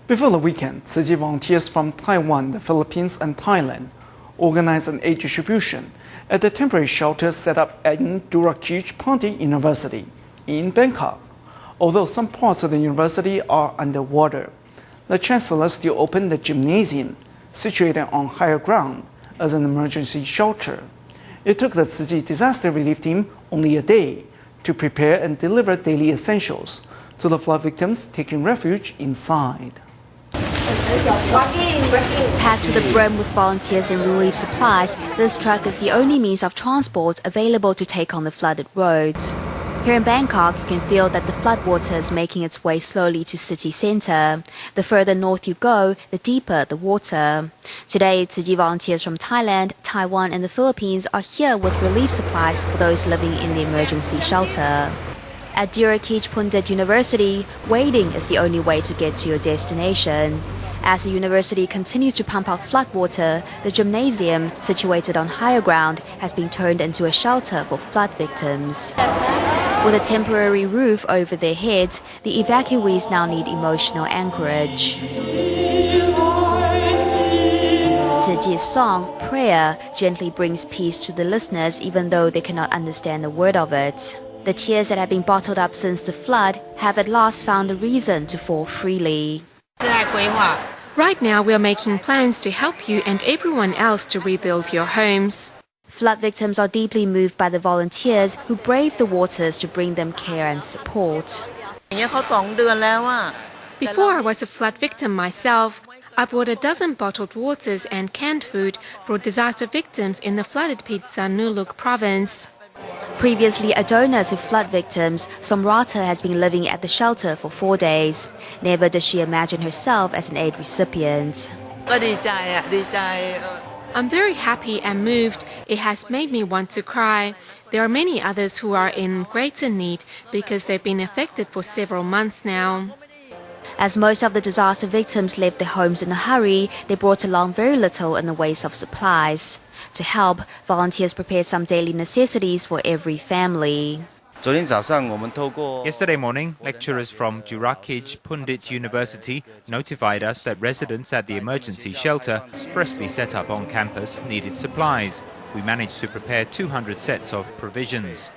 Before the weekend, Tzu Chi volunteers from Taiwan, the Philippines, and Thailand organized an aid distribution at the temporary shelter set up at Durakij Pandit University in Bangkok. Although some parts of the university are underwater, the chancellor still opened the gymnasium, situated on higher ground, as an emergency shelter. It took the Tzu Chi disaster relief team only a day to prepare and deliver daily essentials to the flood victims taking refuge inside. Packed to the brim with volunteers and relief supplies, this truck is the only means of transport available to take on the flooded roads. Here in Bangkok, you can feel that the floodwater is making its way slowly to city centre. The further north you go, the deeper the water. Today, Tzu Chi volunteers from Thailand, Taiwan and the Philippines are here with relief supplies for those living in the emergency shelter. At Durakij Pandit University, wading is the only way to get to your destination. As the university continues to pump out floodwater, the gymnasium, situated on higher ground, has been turned into a shelter for flood victims. With a temporary roof over their heads, the evacuees now need emotional anchorage. Tzu Chi's song, Prayer, gently brings peace to the listeners even though they cannot understand a word of it. The tears that have been bottled up since the flood have at last found a reason to fall freely. Right now, we are making plans to help you and everyone else to rebuild your homes. Flood victims are deeply moved by the volunteers who brave the waters to bring them care and support. Before I was a flood victim myself, I bought 12 bottled waters and canned food for disaster victims in the flooded Phitsanulok province. Previously a donor to flood victims, Somrata has been living at the shelter for 4 days. Never does she imagine herself as an aid recipient. I'm very happy and moved. It has made me want to cry. There are many others who are in greater need because they've been affected for several months now. As most of the disaster victims left their homes in a hurry, they brought along very little in the ways of supplies. To help, volunteers prepared some daily necessities for every family. Yesterday morning, lecturers from Durakij Pandit University notified us that residents at the emergency shelter, freshly set up on campus, needed supplies. We managed to prepare 200 sets of provisions.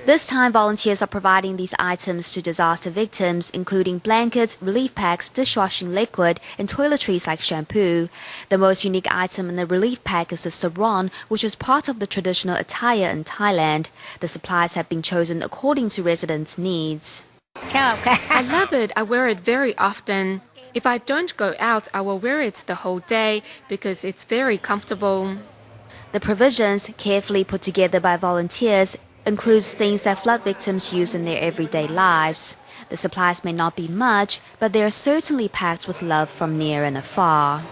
This time, volunteers are providing these items to disaster victims, including blankets, relief packs, dishwashing liquid, and toiletries like shampoo. The most unique item in the relief pack is the sarong, which is part of the traditional attire in Thailand. The supplies have been chosen according to residents' needs. I love it. I wear it very often. If I don't go out, I will wear it the whole day because it's very comfortable. The provisions, carefully put together by volunteers, includes things that flood victims use in their everyday lives. The supplies may not be much, but they are certainly packed with love from near and afar.